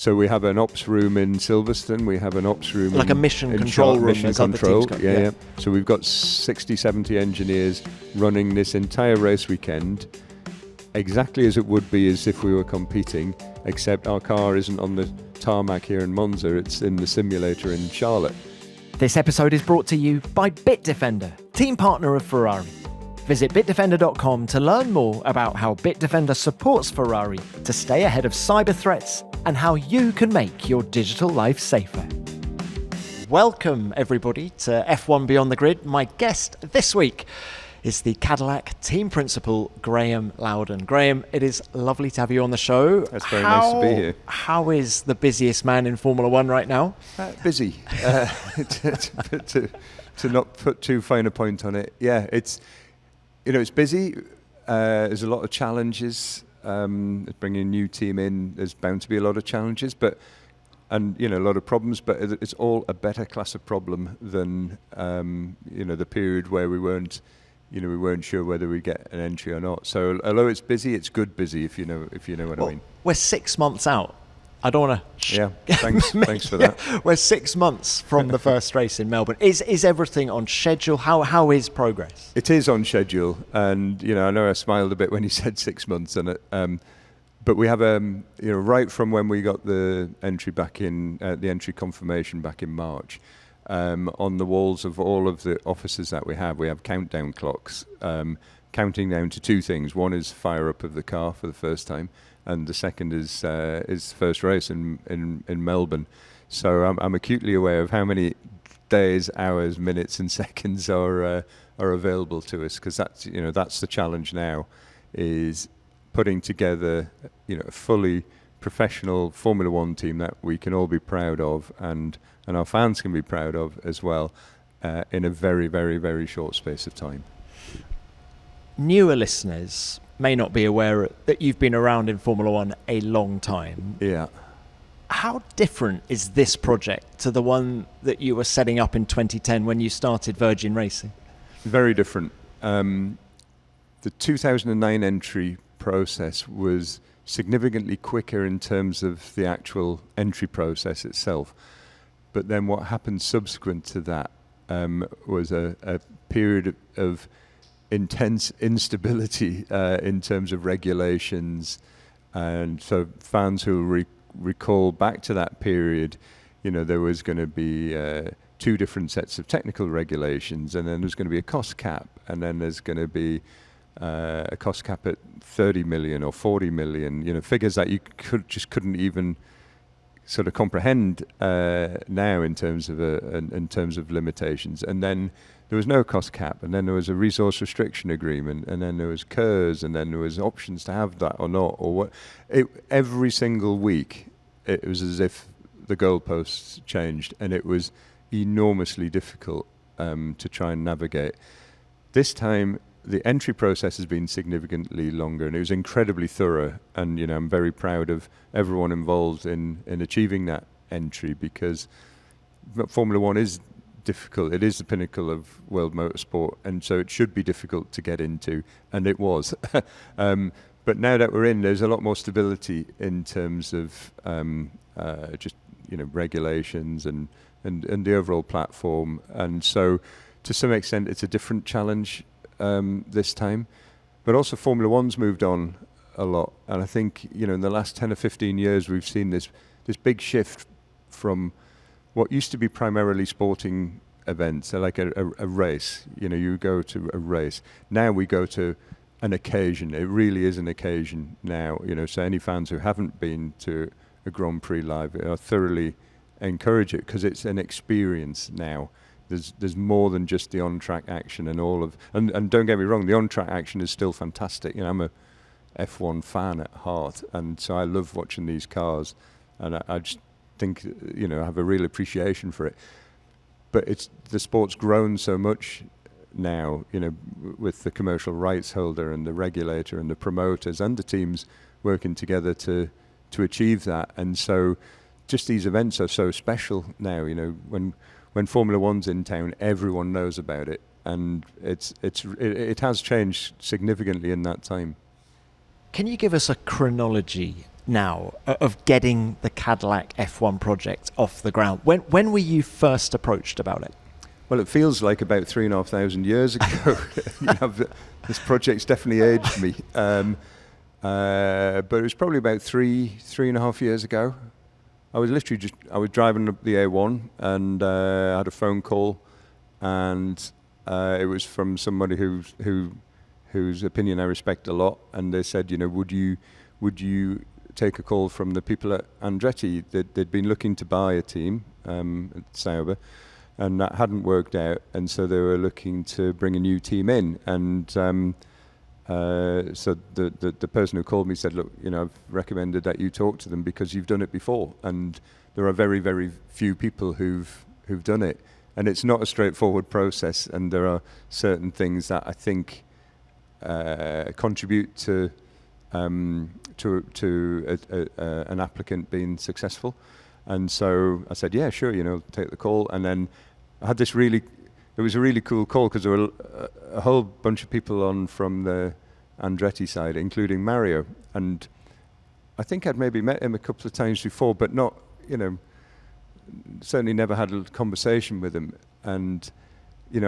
So we have an ops room in Silverstone, we have an ops room like a mission control room. Mission control, yeah. So we've got 60, 70 engineers running this entire race weekend, exactly as it would be as if we were competing, except our car isn't on the tarmac here in Monza, it's in the simulator in Charlotte. This episode is brought to you by Bitdefender, team partner of Ferrari. Visit bitdefender.com to learn more about how Bitdefender supports Ferrari to stay ahead of cyber threats and how you can make your digital life safer. Welcome, everybody, to F1 Beyond the Grid. My guest this week is the Cadillac Team Principal Graeme Lowdon. Graeme, it is lovely to have you on the show. It's very nice to be here. How is the busiest man in Formula One right now? Busy. To not put too fine a point on it. Yeah, it's busy. There's a lot of challenges. Bringing a new team in, there's bound to be a lot of challenges, a lot of problems. But it's all a better class of problem than the period where we weren't sure whether we'd get an entry or not. So although it's busy, it's good busy. If you know what I mean. We're 6 months out. I don't want to. Yeah, thanks for that. We're 6 months from the first race in Melbourne. Is everything on schedule? How is progress? It is on schedule, and I know I smiled a bit when you said 6 months, and but we have right from when we got the entry back in, the entry confirmation back in March, on the walls of all of the offices that we have countdown clocks, counting down to two things. One is fire up of the car for the first time, and the second is first race in Melbourne. So I'm acutely aware of how many days, hours, minutes, and seconds are available to us, because that's the challenge now, is putting together a fully professional Formula One team that we can all be proud of, and our fans can be proud of as well, in a very, very, very short space of time. Newer listeners may not be aware that you've been around in Formula One a long time. Yeah. How different is this project to the one that you were setting up in 2010 when you started Virgin Racing? Very different. The 2009 entry process was significantly quicker in terms of the actual entry process itself. But then what happened subsequent to that was a period of intense instability in terms of regulations, and so fans who recall back to that period, there was going to be two different sets of technical regulations, and then there's going to be a cost cap, and then there's going to be a cost cap at 30 million or 40 million, figures that you couldn't even sort of comprehend now in terms of limitations. And then there was no cost cap, and then there was a resource restriction agreement, and then there was KERS, and then there was options to have that or not, or what. Every single week, it was as if the goalposts changed, and it was enormously difficult to try and navigate. This time, the entry process has been significantly longer, and it was incredibly thorough, and I'm very proud of everyone involved in achieving that entry, because Formula One is difficult. It is the pinnacle of world motorsport, and so it should be difficult to get into, and it was. But now that we're in, there's a lot more stability in terms of regulations and the overall platform, and so to some extent it's a different challenge this time. But also Formula One's moved on a lot, and I think in the last 10 or 15 years we've seen this big shift from what used to be primarily sporting events, like a race. You go to a race. Now we go to an occasion. It really is an occasion now. So any fans who haven't been to a Grand Prix live, I thoroughly encourage it, because it's an experience now. There's more than just the on-track action and all of. And don't get me wrong, the on-track action is still fantastic. I'm a F1 fan at heart, and so I love watching these cars, and I just think I have a real appreciation for it. But the sport's grown so much now, with the commercial rights holder and the regulator and the promoters and the teams working together to achieve that. And so just these events are so special now. When Formula One's in town, everyone knows about it, and it has changed significantly in that time. Can you give us a chronology now of getting the Cadillac F1 project off the ground. When were you first approached about it? Well, it feels like about 3,500 years ago. This project's definitely aged me. But it was probably about 3.5 years ago. I was driving up the A1 and I had a phone call, and it was from somebody whose opinion I respect a lot, and they said, would you take a call from the people at Andretti? They'd been looking to buy a team at Sauber, and that hadn't worked out, and so they were looking to bring a new team in, and so the person who called me said, look, I've recommended that you talk to them because you've done it before, and there are very, very few people who've done it, and it's not a straightforward process, and there are certain things that I think contribute to an applicant being successful. And so I said, yeah, sure, take the call. And then I had it was a really cool call because there were a whole bunch of people on from the Andretti side, including Mario. And I think I'd maybe met him a couple of times before, but not, certainly never had a conversation with him. And, when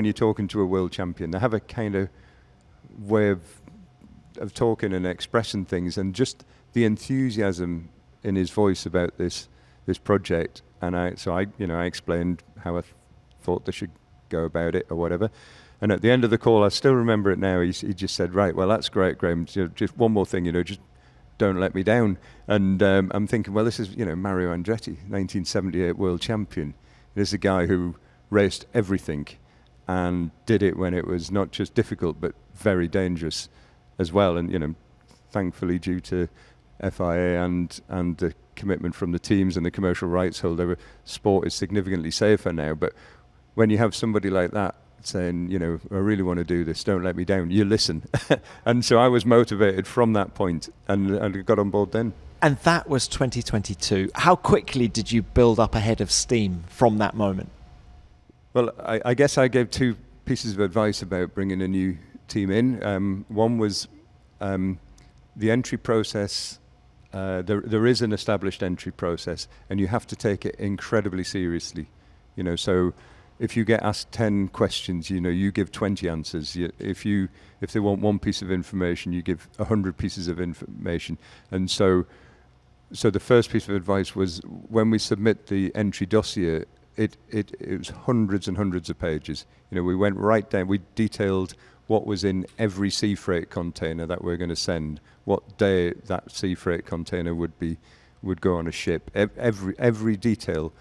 you're talking to a world champion, they have a kind of way of talking and expressing things, and just the enthusiasm in his voice about this project. And I explained how I thought they should go about it or whatever. And at the end of the call, I still remember it now. He just said, "Right, well, that's great, Graeme. Just one more thing, just don't let me down." And I'm thinking, well, this is Mario Andretti, 1978 world champion. This is a guy who raced everything and did it when it was not just difficult but very dangerous as well. And thankfully, due to FIA and the commitment from the teams and the commercial rights holder, sport is significantly safer now. But when you have somebody like that saying, I really want to do this, don't let me down, you listen. And so I was motivated from that point, and got on board then. And that was 2022. How quickly did you build up a head of steam from that moment? Well, I guess I gave two pieces of advice about bringing a new team in. One was the entry process. There is an established entry process, and you have to take it incredibly seriously. So if you get asked 10 questions, you give 20 answers. If they want one piece of information, you give 100 pieces of information. And so the first piece of advice was, when we submit the entry dossier, it was hundreds and hundreds of pages. We went right down. We detailed what was in every sea freight container that we're going to send, what day that sea freight container would go on a ship, every detail,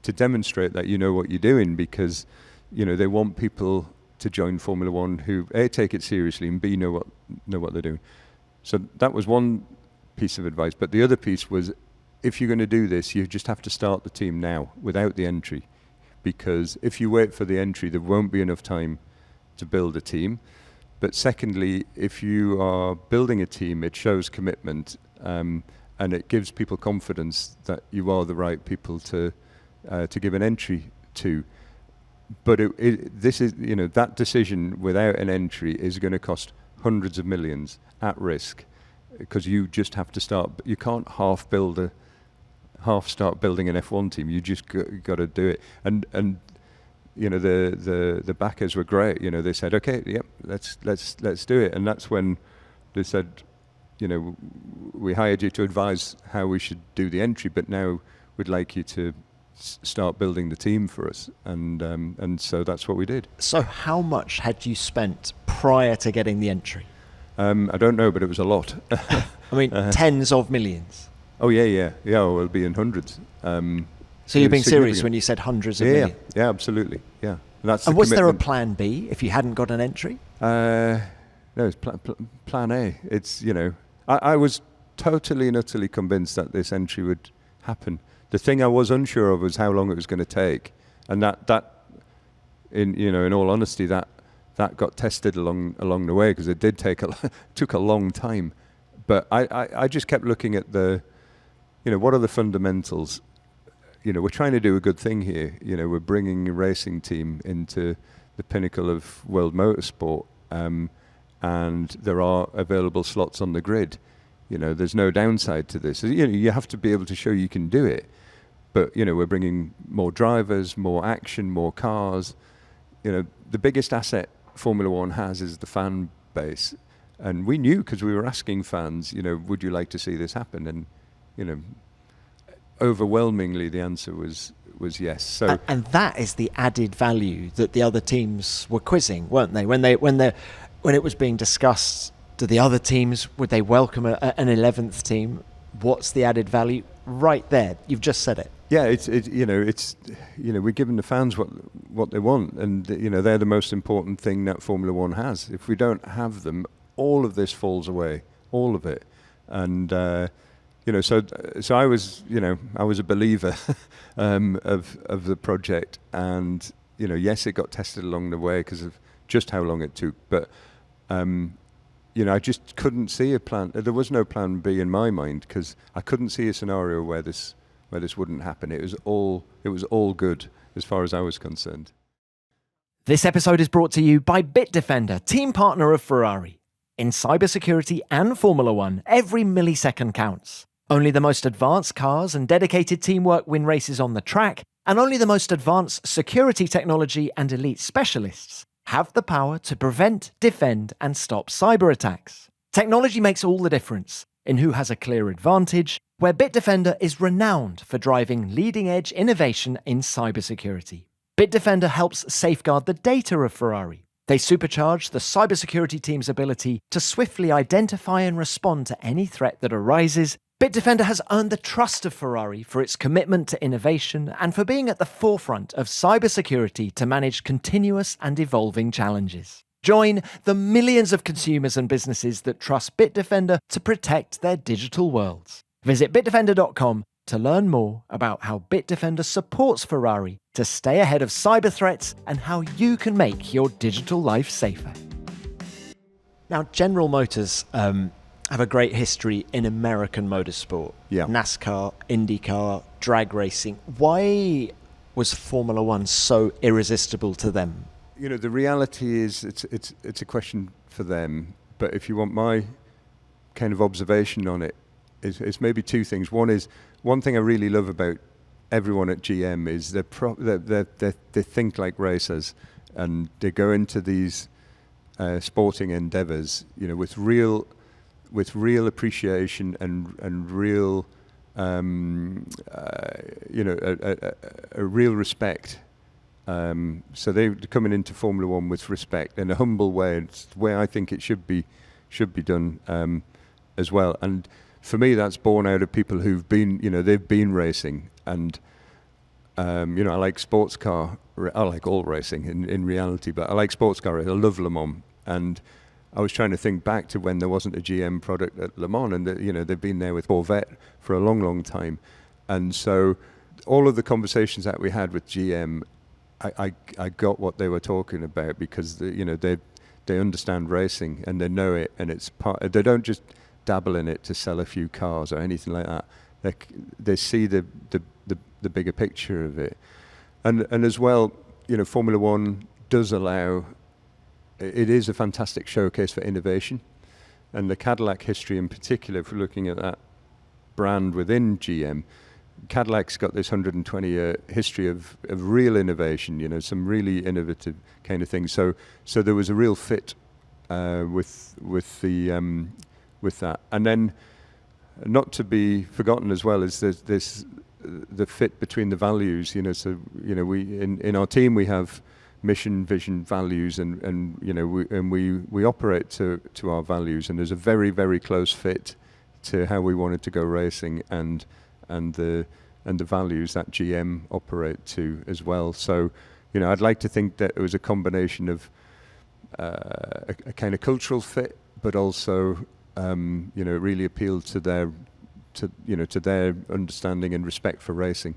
to demonstrate that you know what you're doing, because they want people to join Formula One who A, take it seriously, and B, know what they're doing. So that was one piece of advice. But the other piece was, if you're going to do this, you just have to start the team now without the entry, because if you wait for the entry, there won't be enough time to build a team. But secondly, if you are building a team, it shows commitment, and it gives people confidence that you are the right people to give an entry to. But this is, that decision without an entry is going to cost hundreds of millions at risk, because you just have to start. You can't half start building an F1 team. You just got to do it. And the backers were great. They said, okay, yep, let's do it. And that's when they said, we hired you to advise how we should do the entry, but now we'd like you to start building the team for us. And so that's what we did. So how much had you spent prior to getting the entry? I don't know, but it was a lot. I mean, tens of millions. Oh yeah. Well, it'll be in hundreds. So you're being serious when you said hundreds of millions? Yeah, absolutely. Yeah. And was there a plan B if you hadn't got an entry? No, it's plan A. It's, I was totally and utterly convinced that this entry would happen. The thing I was unsure of was how long it was going to take, and that in all honesty, that got tested along the way, because it did took a long time. But I just kept looking at what are the fundamentals. We're trying to do a good thing here. We're bringing a racing team into the pinnacle of world motorsport, and there are available slots on the grid. There's no downside to this. You have to be able to show you can do it. But, we're bringing more drivers, more action, more cars. The biggest asset Formula One has is the fan base. And we knew, because we were asking fans, would you like to see this happen? And, overwhelmingly the answer was yes. So and that is the added value that the other teams were quizzing, weren't they? When it was being discussed, do the other teams, would they welcome an 11th team? What's the added value? Right there, you've just said it. Yeah, we're giving the fans what they want, and they're the most important thing that Formula One has. If we don't have them, all of this falls away, all of it. And so I was a believer of the project, and yes, it got tested along the way because of just how long it took, but I just couldn't see a plan. There was no plan B in my mind, because I couldn't see a scenario where this wouldn't happen. It was all good as far as I was concerned. This episode is brought to you by Bitdefender, team partner of Ferrari. In cybersecurity and Formula One, every millisecond counts. Only the most advanced cars and dedicated teamwork win races on the track, and only the most advanced security technology and elite specialists have the power to prevent, defend, and stop cyber attacks. Technology makes all the difference in who has a clear advantage, where Bitdefender is renowned for driving leading-edge innovation in cybersecurity. Bitdefender helps safeguard the data of Ferrari. They supercharge the cybersecurity team's ability to swiftly identify and respond to any threat that arises. Bitdefender has earned the trust of Ferrari for its commitment to innovation and for being at the forefront of cybersecurity to manage continuous and evolving challenges. Join the millions of consumers and businesses that trust Bitdefender to protect their digital worlds. Visit bitdefender.com to learn more about how Bitdefender supports Ferrari to stay ahead of cyber threats and how you can make your digital life safer. Now, General Motors have a great history in American motorsport. Yeah. NASCAR, IndyCar, drag racing. Why was Formula One so irresistible to them? The reality is it's a question for them. But if you want my kind of observation on it, it's maybe two things. One thing I really love about everyone at GM is they think like racers, and they go into these sporting endeavors, with real appreciation and real, a real respect. So they're coming into Formula One with respect in a humble way. It's the way I think it should be done as well. And for me, that's born out of people who've been, they've been racing. And I like sports car. I like all racing in reality, but I like sports car. I love Le Mans. And I was trying to think back to when there wasn't a GM product at Le Mans, and they've been there with Corvette for a long, long time. And so all of the conversations that we had with GM, I got what they were talking about, because they understand racing and they know it, and it's part. They don't just dabble in it to sell a few cars or anything like that. They see the bigger picture of it, and as well, Formula One does allow. It is a fantastic showcase for innovation, and the Cadillac history in particular, if we're looking at that brand within GM, Cadillac's got this 120-year history of real innovation, some really innovative kind of things. So there was a real fit with that. And then, not to be forgotten as well, is the fit between the values. We in our team we have mission, vision, values, and we operate to our values, and there's a very, very close fit to how we wanted to go racing and the values that GM operate to as well. So, I'd like to think that it was a combination of a kind of cultural fit, but also it really appealed to their understanding and respect for racing.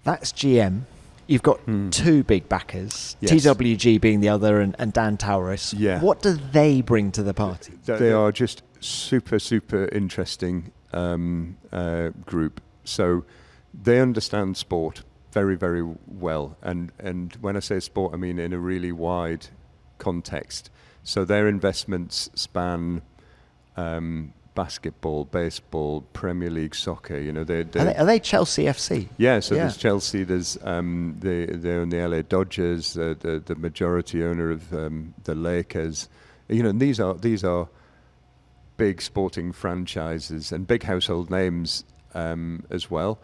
That's GM. You've got two big backers, yes. TWG being the other, and Dan Tauris. Yeah. What do they bring to the party? They are just super, super interesting group. So they understand sport very, very well. And when I say sport, I mean in a really wide context. So their investments span basketball, baseball, Premier League soccer. You know, are they Chelsea FC? Yeah, so there's Chelsea, there's they own the LA Dodgers, the majority owner of the Lakers. You know, and these are big sporting franchises and big household names as well.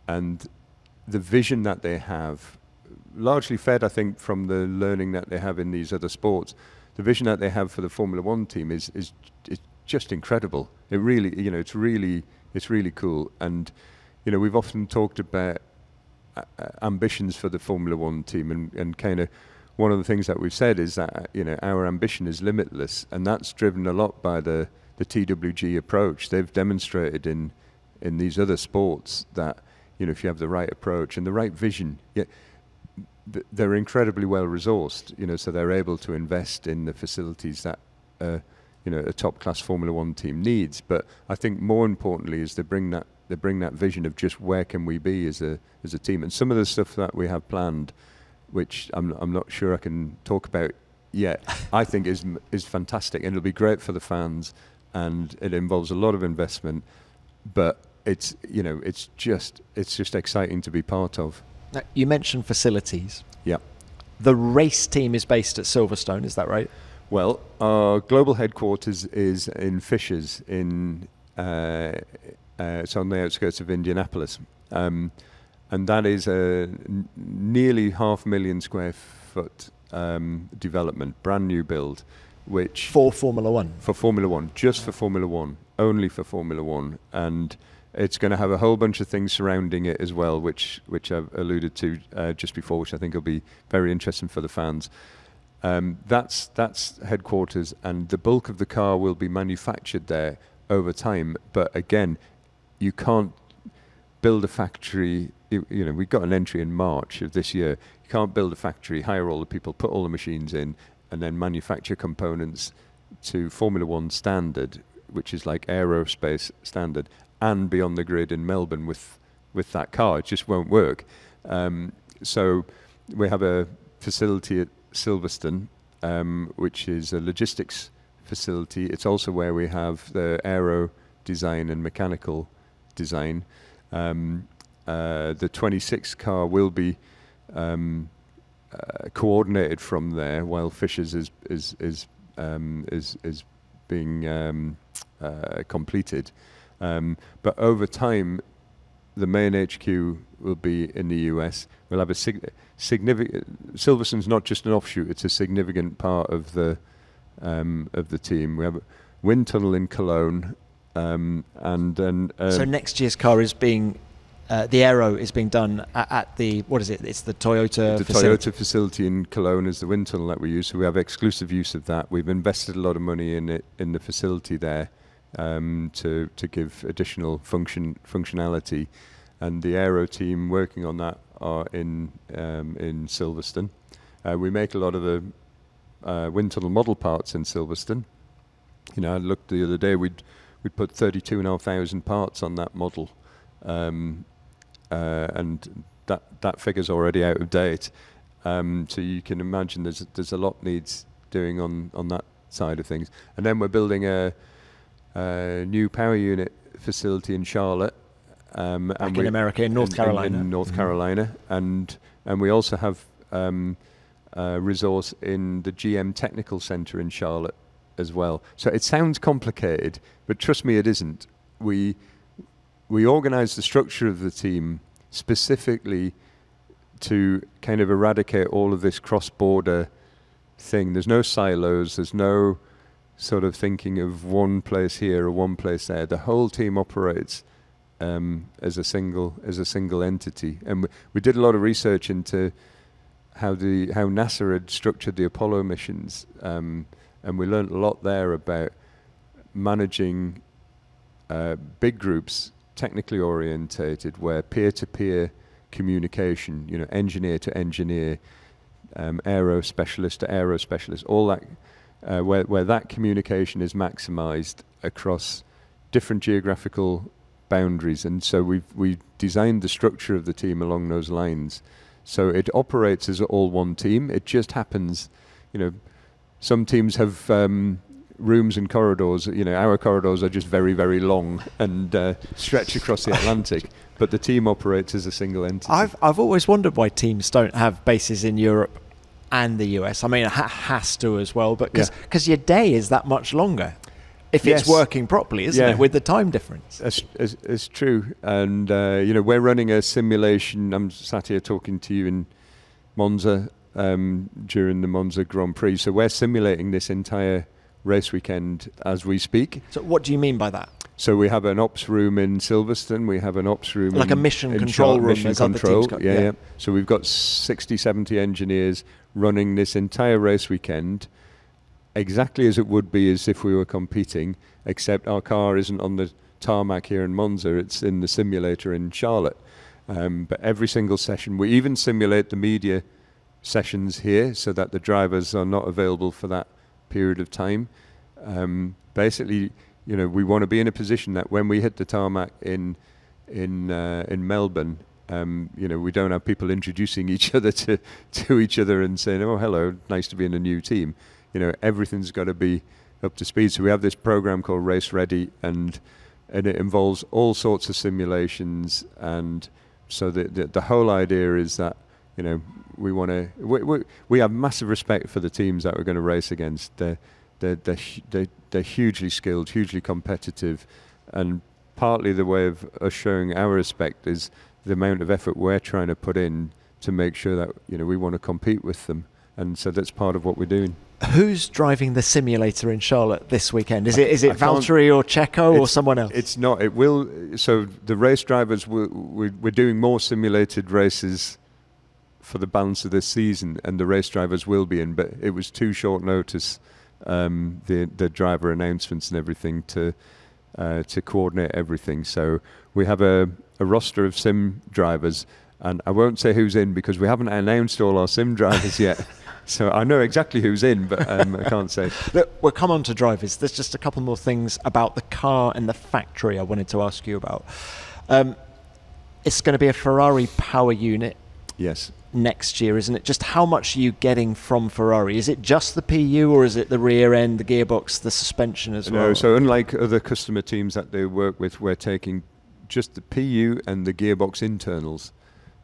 And the vision that they have, largely fed, I think, from the learning that they have in these other sports, the vision that they have for the Formula One team is just incredible. It really, you know, it's really cool. And, you know, we've often talked about ambitions for the Formula One team, and kind of one of the things that we've said is that, you know, our ambition is limitless, and that's driven a lot by the TWG approach. They've demonstrated in these other sports that, you know, if you have the right approach and the right vision, they're incredibly well resourced, you know, so they're able to invest in the facilities that you know, a top-class Formula One team needs. But I think more importantly is they bring that vision of just where can we be as a team. And some of the stuff that we have planned, which I'm not sure I can talk about yet, I think is fantastic, and it'll be great for the fans, and it involves a lot of investment. But it's, you know, it's just exciting to be part of. Now, you mentioned facilities. Yeah. The race team is based at Silverstone, is that right? Well, our global headquarters is in Fishers, it's on the outskirts of Indianapolis, and that is a nearly 500,000 square foot development, brand new build, which for Formula One. For Formula One, just for Formula One, only for Formula One, and it's going to have a whole bunch of things surrounding it as well, which I've alluded to just before, which I think will be very interesting for the fans. That's headquarters, and the bulk of the car will be manufactured there over time. But again, you can't build a factory. You know, we got an entry in March of this year. You can't build a factory, hire all the people, put all the machines in, and then manufacture components to Formula One standard, which is like aerospace standard, and be on the grid in Melbourne with that car. It just won't work. So we have a facility at Silverstone, which is a logistics facility. It's also where we have the aero design and mechanical design. The 26 car will be coordinated from there, while Fishers is being completed. But over time, the main HQ will be in the US. We'll have a significant. Silverstone's not just an offshoot; it's a significant part of the team. We have a wind tunnel in Cologne, and then. So next year's car is being. The aero is being done at the, what is it? It's the Toyota facility. Toyota facility in Cologne is the wind tunnel that we use. So we have exclusive use of that. We've invested a lot of money in it, in the facility there, to give additional functionality. And the aero team working on that are in Silverstone. We make a lot of the wind tunnel model parts in Silverstone. You know, I looked the other day. We'd put 32,500 parts on that model. And that figure's already out of date. So you can imagine there's a lot needs doing on that side of things. And then we're building a new power unit facility in Charlotte. Back in America, in North Carolina. In North Carolina. And we also have resource in the GM Technical Center in Charlotte as well. So it sounds complicated, but trust me, it isn't. We organise the structure of the team specifically to kind of eradicate all of this cross-border thing. There's no silos. There's no sort of thinking of one place here or one place there. The whole team operates as a single entity. And we did a lot of research into how NASA had structured the Apollo missions, and we learned a lot there about managing big groups, technically orientated, where peer-to-peer communication, you know, engineer to engineer, aero specialist to aero specialist, all that, where that communication is maximized across different geographical boundaries. And so we designed the structure of the team along those lines. So it operates as all one team. It just happens, you know, some teams have rooms and corridors. Our corridors are just very, very long and stretch across the Atlantic. But the team operates as a single entity. I've always wondered why teams don't have bases in Europe and the US. I mean, it has to as well, but because your day is that much longer if it's working properly, isn't it, with the time difference? It's true. And, we're running a simulation. I'm sat here talking to you in Monza during the Monza Grand Prix. So we're simulating this entire race weekend as we speak. So what do you mean by that? So we have an ops room in Silverstone. We have an ops room like a mission control room. Mission control. Yeah. So we've got 60, 70 engineers running this entire race weekend exactly as it would be as if we were competing, except our car isn't on the tarmac here in Monza. It's in the simulator in Charlotte. But every single session, we even simulate the media sessions here so that the drivers are not available for that period of time. Basically, we want to be in a position that when we hit the tarmac in Melbourne, we don't have people introducing each other to each other and saying, "Oh, hello, nice to be in a new team." Everything's got to be up to speed. So we have this program called Race Ready, and it involves all sorts of simulations. And so the whole idea is that we have massive respect for the teams that we're going to race against. They're hugely skilled, hugely competitive, and partly the way of us showing our respect is the amount of effort we're trying to put in to make sure that we want to compete with them, and so that's part of what we're doing. Who's driving the simulator in Charlotte this weekend? Is it Valtteri or Checo or someone else? It's not. It will. So the race drivers, we're doing more simulated races for the balance of this season, and the race drivers will be in. But it was too short notice, the driver announcements and everything to coordinate everything. So we have a roster of sim drivers, and I won't say who's in because we haven't announced all our sim drivers yet. So I know exactly who's in, but I can't say. Look, we'll come on to drivers. There's just a couple more things about the car and the factory I wanted to ask you about. It's going to be a Ferrari power unit. Yes. Next year, isn't it? Just how much are you getting from Ferrari? Is it just the PU, or is it the rear end, the gearbox, the suspension as well? No, so unlike other customer teams that they work with, we're taking just the PU and the gearbox internals.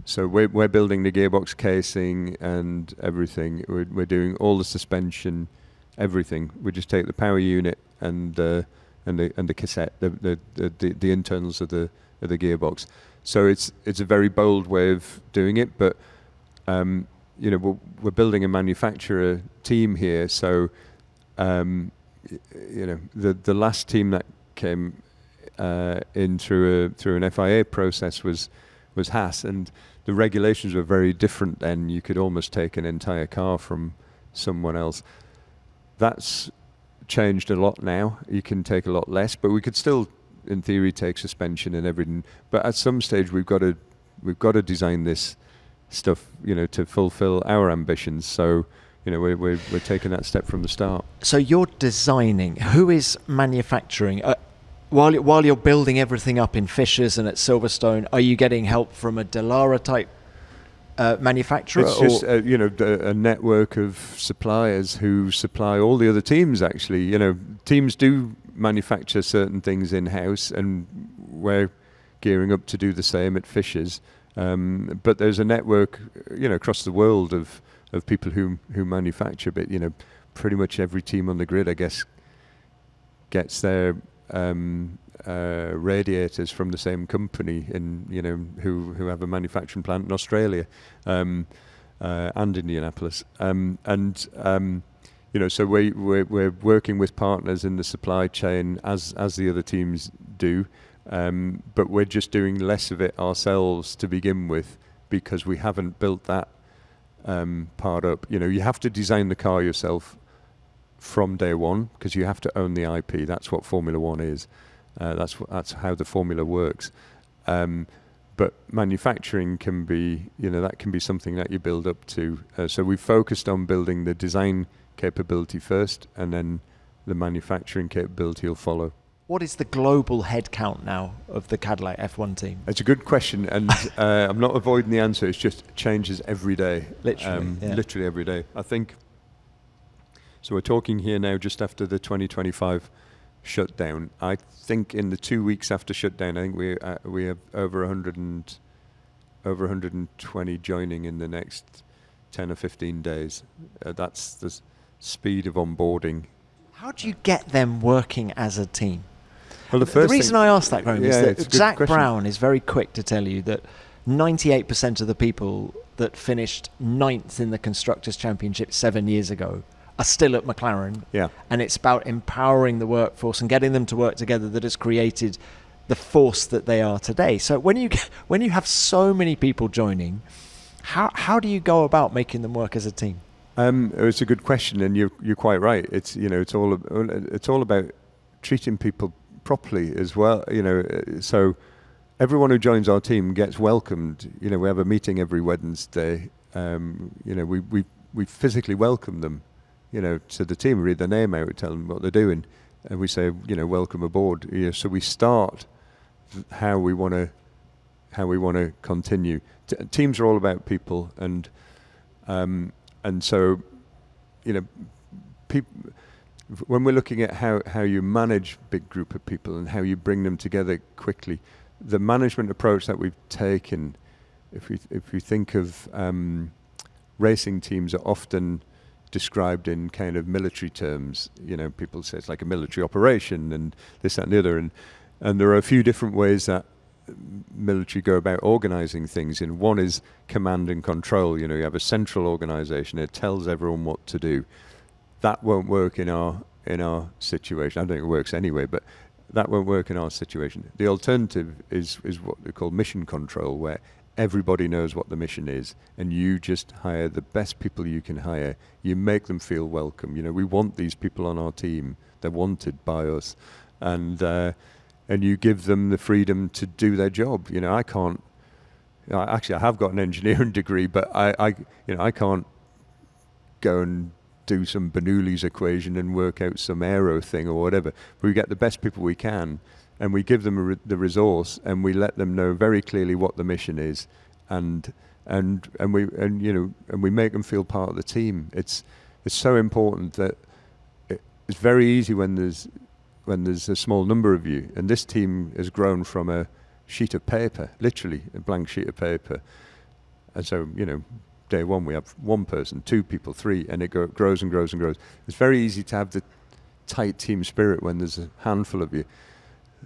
So we're building the gearbox casing and everything. We're doing all the suspension, everything. We just take the power unit and the cassette, the internals of the gearbox. So it's a very bold way of doing it, but we're building a manufacturer team here. So the last team that came in through an FIA process was Haas, and the regulations were very different then. You could almost take an entire car from someone else. That's changed a lot now. You can take a lot less, but we could still, in theory, take suspension and everything. But at some stage, we've got to design this stuff, to fulfill our ambitions. So, we're taking that step from the start. So you're designing. Who is manufacturing? While you're building everything up in Fishers and at Silverstone, are you getting help from a Dallara type manufacturer? It's just a network of suppliers who supply all the other teams. Actually, teams do manufacture certain things in house, and we're gearing up to do the same at Fishers. But there's a network, across the world of people who manufacture. But pretty much every team on the grid, I guess, gets their radiators from the same company who have a manufacturing plant in Australia and Indianapolis, so we're working with partners in the supply chain as the other teams do, but we're just doing less of it ourselves to begin with because we haven't built that part up. You have to design the car yourself from day one because you have to own the IP. That's what Formula One is. That's how the formula works. But manufacturing can be, that can be something that you build up to. So we've focused on building the design capability first, and then the manufacturing capability will follow. What is the global headcount now of the Cadillac F1 team? It's a good question, and I'm not avoiding the answer. It's just changes every day. Literally every day. I think. So we're talking here now just after the 2025 shutdown. I think in the 2 weeks after shutdown, I think we have over 120 joining in the next 10 or 15 days. That's the speed of onboarding. How do you get them working as a team? Well, the reason I asked that, Graeme, is that Zach question. Brown is very quick to tell you that 98% of the people that finished 9th in the Constructors' Championship 7 years ago are still at McLaren. Yeah. And it's about empowering the workforce and getting them to work together that has created the force that they are today. So when you have so many people joining, how do you go about making them work as a team? It's a good question, and you're quite right. It's all about treating people properly as well. So everyone who joins our team gets welcomed. We have a meeting every Wednesday. We physically welcome them. To the team, read their name out, tell them what they're doing, and we say, welcome aboard. So we start how we want to continue. Teams are all about people, and so people. When we're looking at how you manage a big group of people and how you bring them together quickly, the management approach that we've taken, if we think of racing teams, are often described in kind of military terms. People say it's like a military operation and this, that, and the other. And there are a few different ways that military go about organizing things. One is command and control. You have a central organization. It tells everyone what to do. That won't work in our situation. I don't think it works anyway, but that won't work in our situation. The alternative is what they call mission control, where everybody knows what the mission is, and you just hire the best people you can hire. You make them feel welcome. We want these people on our team. They're wanted by us, and you give them the freedom to do their job. I can't. Actually, I have got an engineering degree, but I can't go and do some Bernoulli's equation and work out some aero thing or whatever. We get the best people we can, and we give them the resource, and we let them know very clearly what the mission is, and we make them feel part of the team. It's so important that it's very easy when there's a small number of you, and this team has grown from a sheet of paper, literally a blank sheet of paper, and so day one we have one person, 2 people, 3, and it grows and grows and grows. It's very easy to have the tight team spirit when there's a handful of you.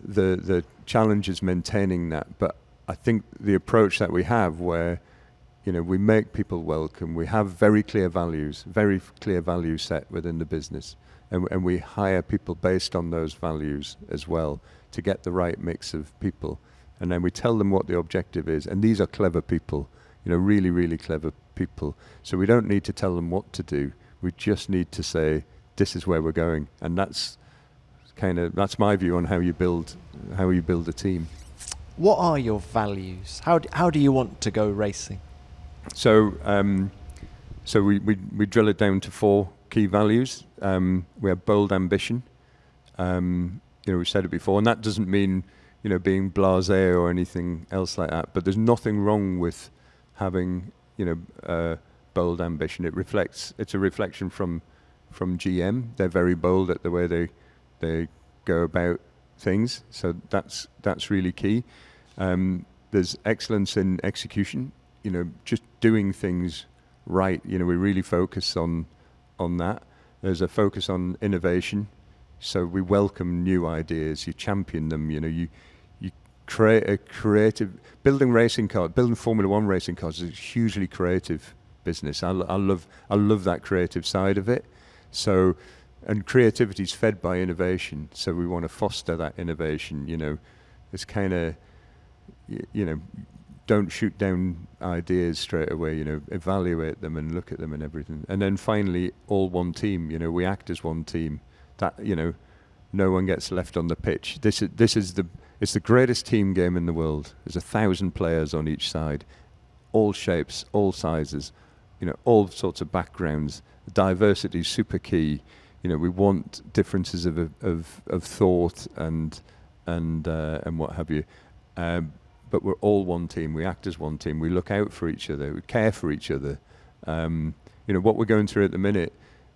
The challenge is maintaining that, but I think the approach that we have, where we make people welcome, we have very clear value set within the business, and we hire people based on those values as well to get the right mix of people, and then we tell them what the objective is, and these are clever people, really, really clever people. So we don't need to tell them what to do. We just need to say, this is where we're going, and that's my view on how you build a team. What are your values? How do you want to go racing? So we drill it down to 4 key values. We have bold ambition. We said it before, and that doesn't mean being blasé or anything else like that. But there's nothing wrong with having bold ambition. It's a reflection from GM. They're very bold at the way they go about things, so that's really key. There's excellence in execution, just doing things right. We really focus on that. There's a focus on innovation, so we welcome new ideas. You champion them. You create a creative. Building Formula One racing cars is a hugely creative business. I love that creative side of it. So, and creativity is fed by innovation. So we want to foster that innovation. It's kind of, don't shoot down ideas straight away. Evaluate them and look at them and everything. And then finally, all one team. We act as one team. That no one gets left on the pitch. It's the greatest team game in the world. There's 1,000 players on each side, all shapes, all sizes, all sorts of backgrounds. Diversity is super key. We want differences of thought and what have you. But we're all one team. We act as one team. We look out for each other. We care for each other. What we're going through at the minute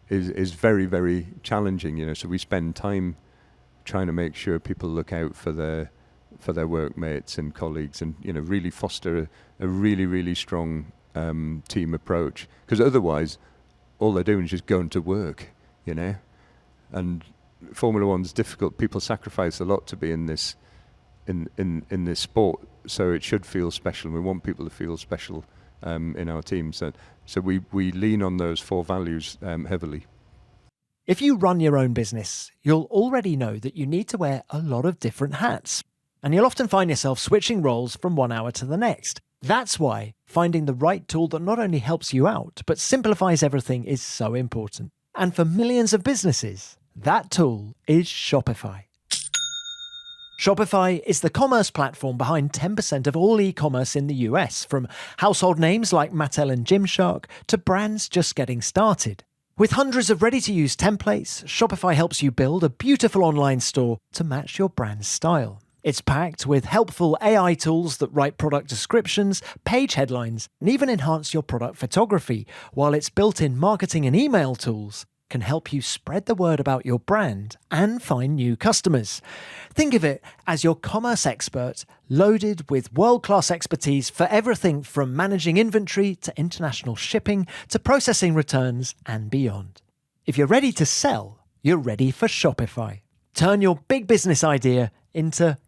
is very, very challenging. So we spend time trying to make sure people look out for their workmates and colleagues, and really foster a really, really strong team approach. Because otherwise, all they're doing is just going to work, And Formula One's difficult. People sacrifice a lot to be in this this sport, so it should feel special. And we want people to feel special in our team. So we lean on those 4 values heavily. If you run your own business, you'll already know that you need to wear a lot of different hats, and you'll often find yourself switching roles from one hour to the next. That's why finding the right tool that not only helps you out, but simplifies everything is so important. And for millions of businesses, that tool is Shopify. Shopify is the commerce platform behind 10% of all e-commerce in the US, from household names like Mattel and Gymshark to brands just getting started. With hundreds of ready-to-use templates, Shopify helps you build a beautiful online store to match your brand's style. It's packed with helpful AI tools that write product descriptions, page headlines, and even enhance your product photography, while its built-in marketing and email tools can help you spread the word about your brand and find new customers. Think of it as your commerce expert, loaded with world-class expertise for everything from managing inventory to international shipping to processing returns and beyond. If you're ready to sell, you're ready for Shopify. Turn your big business idea into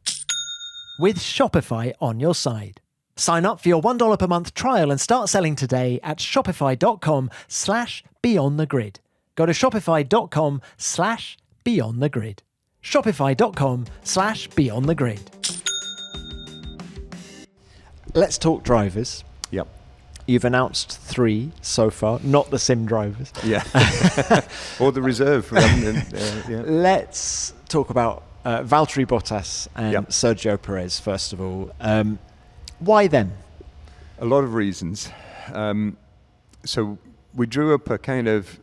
with Shopify on your side. Sign up for your $1 per month trial and start selling today at shopify.com/beyondthegrid. Go to shopify.com/beyondthegrid. Shopify.com/beyondthegrid. Let's talk drivers. Yep. You've announced 3 so far, not the sim drivers. Yeah. Or the reserve. Yeah. Let's talk about Valtteri Bottas and Yep. Sergio Perez, first of all. Why them? A lot of reasons. So we drew up a kind of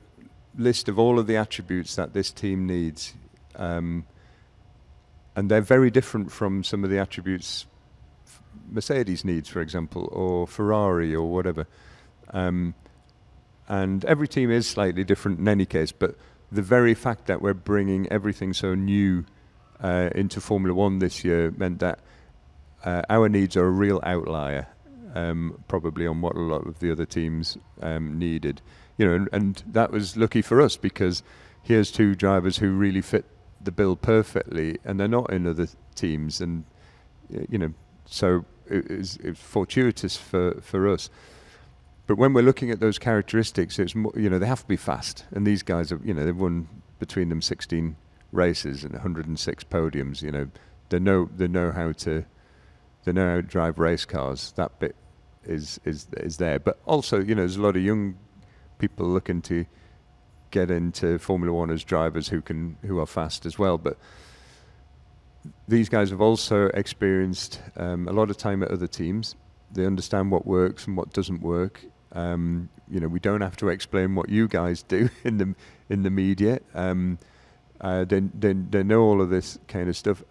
list of all of the attributes that this team needs. And they're very different from some of the attributes Mercedes needs, for example, or Ferrari or whatever. And every team is slightly different in any case, but the very fact that we're bringing everything so new into Formula One this year meant that our needs are a real outlier, probably on what a lot of the other teams needed. And that was lucky for us, because here's 2 drivers who really fit the bill perfectly, and they're not in other teams, and so it's fortuitous for us. But when we're looking at those characteristics, it's more, they have to be fast, and these guys are, they've won between them 16 races and 106 podiums. They know how to drive race cars. That bit is there, but also there's a lot of young people looking to get into Formula One as drivers who are fast as well. But these guys have also experienced a lot of time at other teams. They understand what works and what doesn't work. We don't have to explain what you guys do in the media. They know all of this kind of stuff,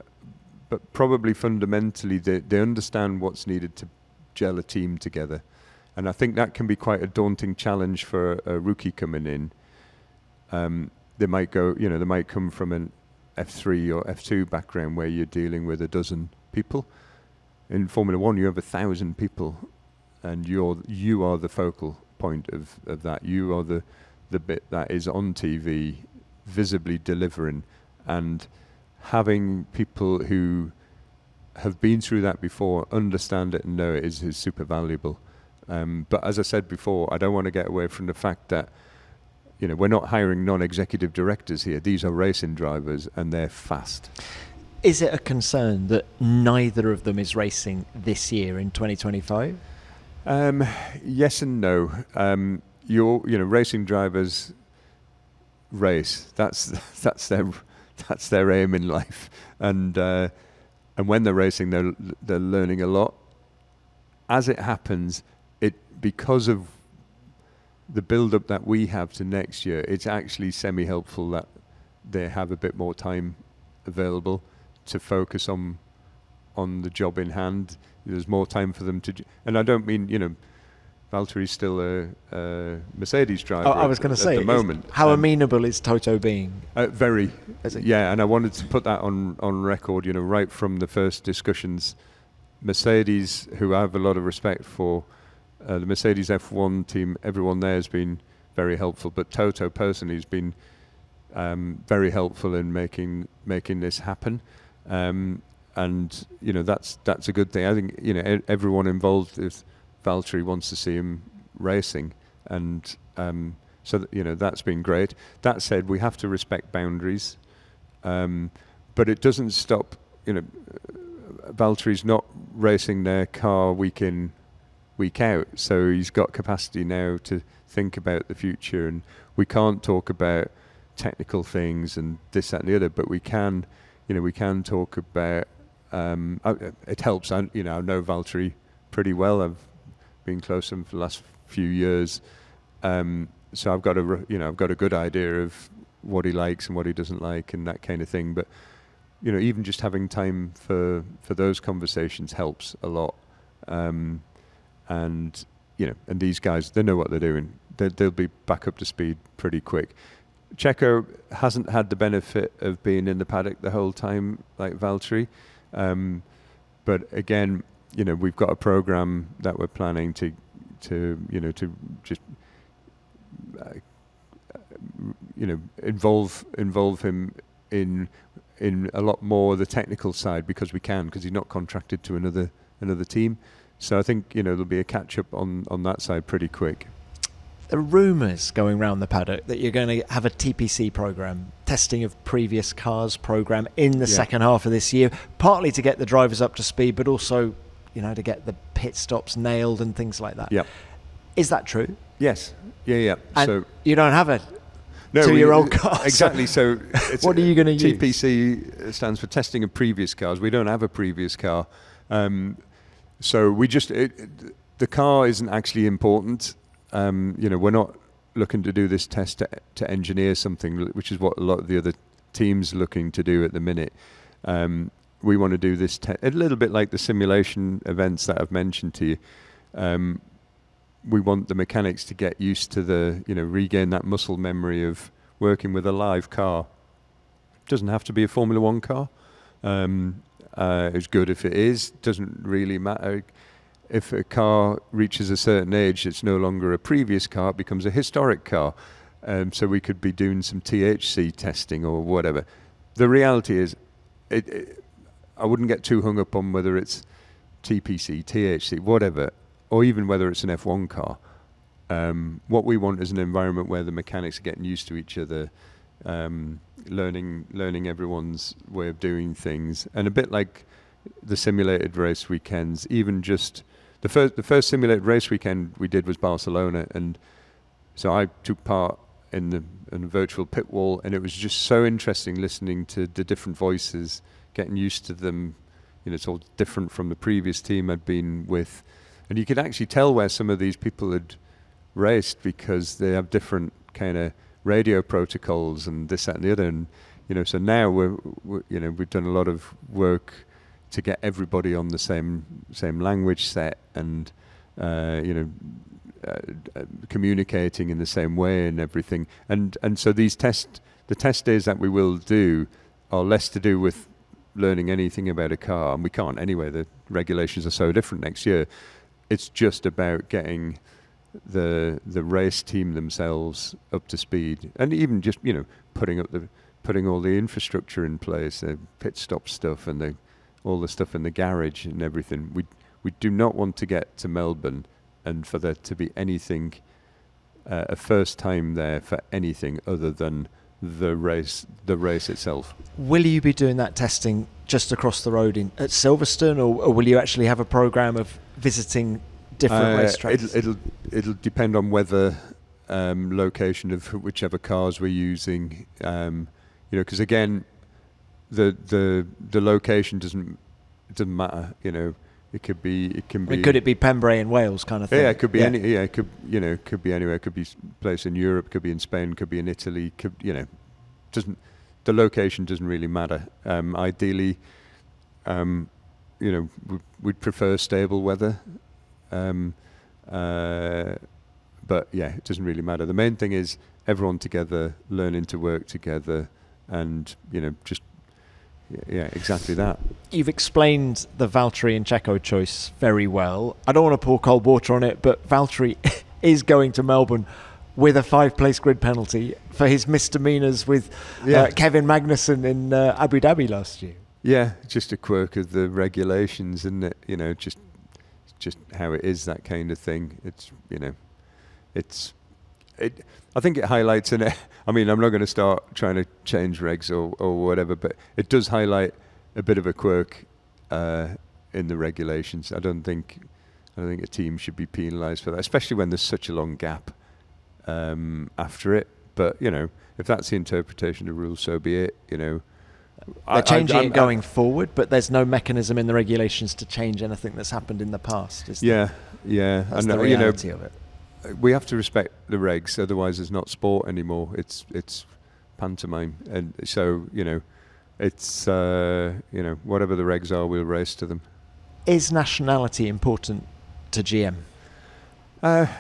but probably fundamentally they understand what's needed to gel a team together. And I think that can be quite a daunting challenge for a rookie coming in. They might come from an F3 or F2 background where you're dealing with a dozen people. In Formula One, you have 1,000 people, and you are the focal point of that. You are the bit that is on TV, visibly delivering, and having people who have been through that before, understand it and know it is super valuable. But as I said before, I don't want to get away from the fact that we're not hiring non-executive directors here. These are racing drivers, and they're fast. Is it a concern that neither of them is racing this year in 2025? Yes and no. Racing drivers race. That's their aim in life, and when they're racing, they're learning a lot. As it happens, because of the build-up that we have to next year, it's actually semi-helpful that they have a bit more time available to focus on the job in hand. There's more time for them to, and I don't mean Valtteri's still a Mercedes driver. I was going to say, at the moment. How amenable is Toto being? Very, yeah. And I wanted to put that on record. Right from the first discussions, Mercedes, who I have a lot of respect for, the Mercedes F1 team, everyone there has been very helpful. But Toto personally has been very helpful in making this happen. And that's a good thing. I think everyone involved with Valtteri wants to see him racing, and so that's been great. That said, we have to respect boundaries, but it doesn't stop. Valtteri's not racing their car week in, week out, so he's got capacity now to think about the future. And we can't talk about technical things and this, that, and the other, but we can talk about. It helps. I know Valtteri pretty well. I've been close to him for the last few years, so I've got a good idea of what he likes and what he doesn't like and that kind of thing. But even just having time for those conversations helps a lot. And these guys, they know what they're doing. They'll be back up to speed pretty quick. Checo hasn't had the benefit of being in the paddock the whole time like Valtteri, but again, we've got a program that we're planning to just involve him in a lot more the technical side because he's not contracted to another team. So I think there'll be a catch up on that side pretty quick. There are rumours going around the paddock that you're going to have a TPC program, testing of previous cars program in the second half of this year, partly to get the drivers up to speed, but also, to get the pit stops nailed and things like that. Yeah. Is that true? Yes. Yeah. And so you don't have a No, 2-year-old car. Exactly. So it's what are you going to use? TPC stands for testing of previous cars. We don't have a previous car. So we just, the car isn't actually important. We're not looking to do this test to engineer something, which is what a lot of the other teams are looking to do at the minute. We want to do this a little bit like the simulation events that I've mentioned to you. We want the mechanics to get used to regain that muscle memory of working with a live car. It doesn't have to be a Formula One car. It's good if it is. Doesn't really matter. If a car reaches a certain age, it's no longer a previous car, it becomes a historic car. So we could be doing some THC testing or whatever. The reality is, I wouldn't get too hung up on whether it's TPC, THC, whatever, or even whether it's an F1 car. What we want is an environment where the mechanics are getting used to each other, learning everyone's way of doing things, and a bit like the simulated race weekends. Even just the first simulated race weekend we did was Barcelona, and so I took part in a virtual pit wall, and it was just so interesting listening to the different voices, getting used to them. It's all different from the previous team I'd been with. And you could actually tell where some of these people had raced because they have different kind of radio protocols and this, that, and the other. And so now we've done a lot of work to get everybody on the same language set and communicating in the same way and everything. And so the test days that we will do are less to do with learning anything about a car, and we can't anyway. The regulations are so different next year. It's just about getting the race team themselves up to speed, and even just putting all the infrastructure in place, the pit stop stuff and all the stuff in the garage and everything. We do not want to get to Melbourne and for there to be anything a first time there for anything other than the race itself. Will you be doing that testing just across the road at Silverstone, or will you actually have a program of visiting different racetracks? It'll depend on weather, location of whichever cars we're using. Because again, the location doesn't matter. It could be. Could it be Pembrey in Wales kind of thing? Yeah, it could be any. Yeah, it could be anywhere. It could be a place in Europe. Could be in Spain. Could be in Italy. The location doesn't really matter. Ideally, we'd prefer stable weather. But yeah, it doesn't really matter. The main thing is everyone together, learning to work together, and just exactly that. You've explained the Valtteri and Checo choice very well. I don't want to pour cold water on it, but Valtteri is going to Melbourne with a 5-place grid penalty for his misdemeanors with Kevin Magnussen in Abu Dhabi last year. Yeah, just a quirk of the regulations, isn't it? Just how it is, that kind of thing. I think it highlights I mean, I'm not going to start trying to change regs or whatever, but it does highlight a bit of a quirk in the regulations. I don't think a team should be penalised for that, especially when there's such a long gap after it. But if that's the interpretation of the rules, so be it. They're changing it going forward, but there's no mechanism in the regulations to change anything that's happened in the past. Is there? Yeah. That's the reality of it. We have to respect the regs, otherwise it's not sport anymore. It's pantomime, and so it's whatever the regs are, we'll race to them. Is nationality important to GM?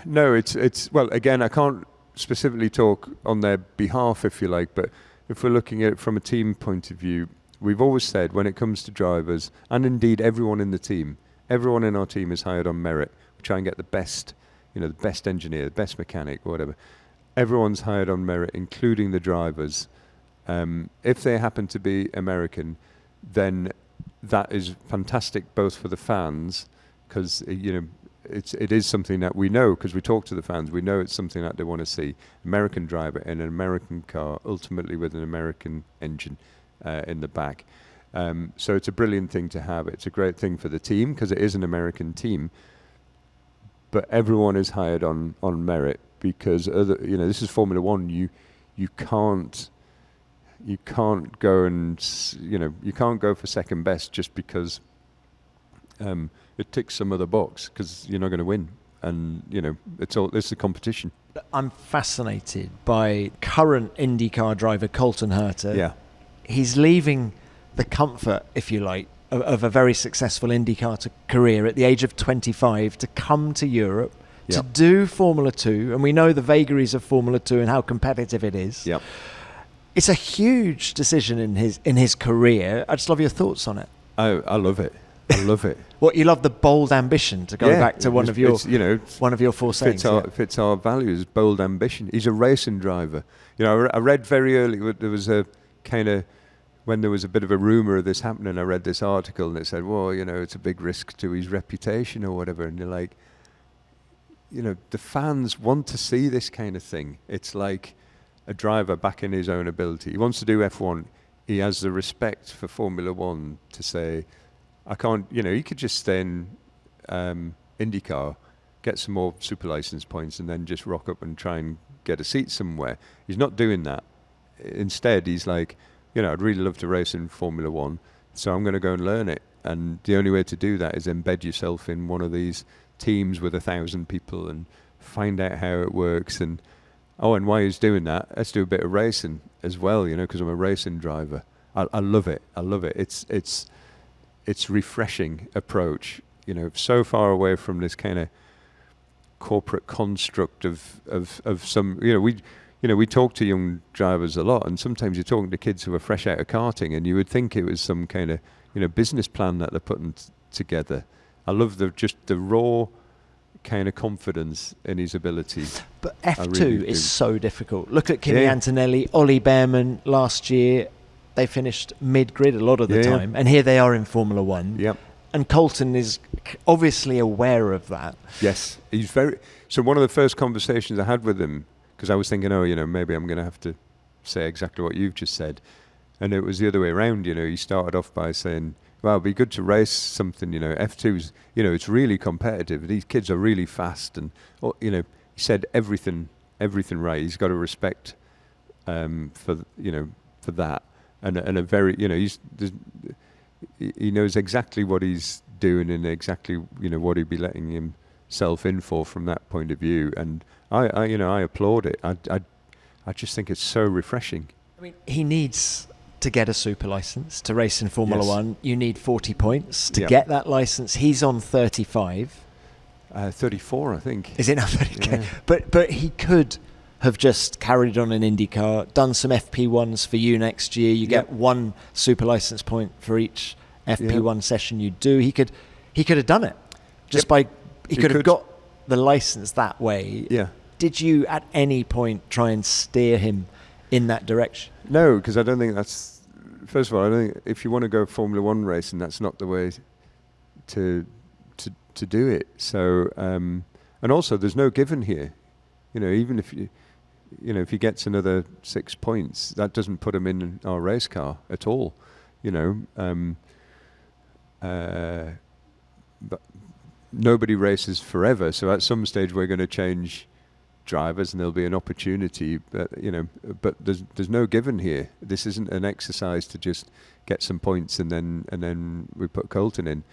No, it's well. Again, I can't specifically talk on their behalf, if you like, but if we're looking at it from a team point of view, we've always said when it comes to drivers, and indeed everyone in the team, everyone in our team is hired on merit. We try and get the best. The best engineer, the best mechanic, whatever. Everyone's hired on merit, including the drivers. If they happen to be American, then that is fantastic both for the fans, because it is something that we know, because we talk to the fans, we know it's something that they want to see. American driver in an American car, ultimately with an American engine in the back. So it's a brilliant thing to have. It's a great thing for the team, because it is an American team. But everyone is hired on merit, because this is Formula One. You can't go and you can't go for second best just because it ticks some other box, because you're not going to win, and it's a competition. I'm fascinated by current IndyCar driver Colton Herta. Yeah, he's leaving the comfort, if you like, of a very successful IndyCar career at the age of 25 to come to Europe to do Formula 2, and we know the vagaries of Formula 2 and how competitive it is. Yep. It's a huge decision in his career. I just love your thoughts on it. I love it. I love it. What, you love the bold ambition, to go back to one of your four sayings. Fits our values, bold ambition. He's a racing driver. I read very early, there was a kind of, when there was a bit of a rumour of this happening, I read this article and it said, well, it's a big risk to his reputation or whatever. And you're like, the fans want to see this kind of thing. It's like a driver backing his own ability. He wants to do F1. He has the respect for Formula One to say, I can't, he could just stay in IndyCar, get some more super license points, and then just rock up and try and get a seat somewhere. He's not doing that. Instead, he's like, I'd really love to race in Formula One, so I'm going to go and learn it. And the only way to do that is embed yourself in one of these teams with 1,000 people and find out how it works. And while he's doing that, let's do a bit of racing as well, because I'm a racing driver. I love it. I love it. It's refreshing approach. So far away from this kind of corporate construct of some. We talk to young drivers a lot, and sometimes you're talking to kids who are fresh out of karting, and you would think it was some kind of business plan that they're putting together. I love the raw kind of confidence in his ability. But F2 is so difficult. Look at Kimi Antonelli, Ollie Behrman last year. They finished mid-grid a lot of the time, and here they are in Formula One. Yep. And Colton is obviously aware of that. Yes, he's very. So one of the first conversations I had with him, because I was thinking, maybe I'm going to have to say exactly what you've just said. And it was the other way around, he started off by saying, well, it'd be good to race something, F2's, it's really competitive. These kids are really fast. And, he said everything right. He's got a respect for that. And a very, he knows exactly what he's doing and exactly, what he'd be letting himself in for from that point of view. And I applaud it. I just think it's so refreshing. I mean, he needs to get a super license to race in Formula One. You need 40 points to get that license. He's on 35. 34, I think. Is it now 30? Yeah. But he could have just carried on in IndyCar, done some FP1s for you next year. You get one super license point for each FP1 session you do. He could have done it just by he could have got the license that way. Yeah. Did you at any point try and steer him in that direction? No, because I don't think that's. First of all, I don't think if you want to go Formula One racing, that's not the way to do it. So, and also, there's no given here. Even if if he gets another 6 points, that doesn't put him in our race car at all. But nobody races forever, so at some stage we're going to change drivers and there'll be an opportunity, but there's no given here. This isn't an exercise to just get some points and then we put Colton in.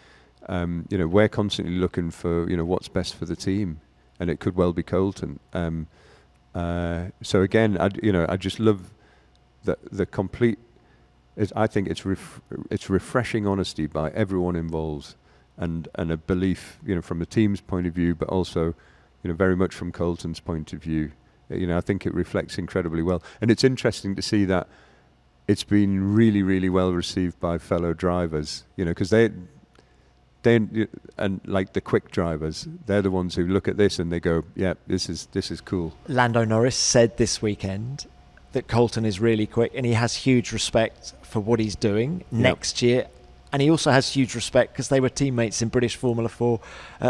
We're constantly looking for what's best for the team, and it could well be Colton. So again, I just love the complete. I think it's refreshing honesty by everyone involved, and a belief from the team's point of view, but also very much from Colton's point of view. I think it reflects incredibly well, and it's interesting to see that it's been really, really well received by fellow drivers. Because they and like the quick drivers, they're the ones who look at this and they go, "Yeah, this is cool." Lando Norris said this weekend that Colton is really quick, and he has huge respect for what he's doing next year. And he also has huge respect because they were teammates in British Formula 4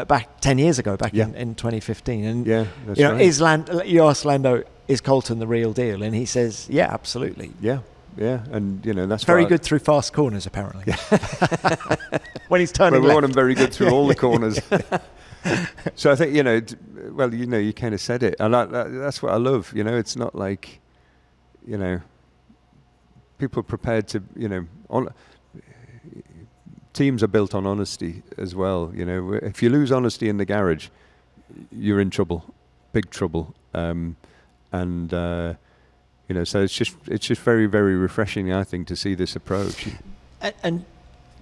back 10 years ago, in 2015. And that's right. You ask Lando, is Colton the real deal? And he says, yeah, absolutely. Yeah, and that's very good through fast corners, apparently. When he's turning we left. want him very good through all the corners. So I think you kind of said it, and that's what I love. It's not like people are prepared to teams are built on honesty as well. If you lose honesty in the garage, you're in trouble, big trouble. So it's just very, very refreshing, I think, to see this approach. And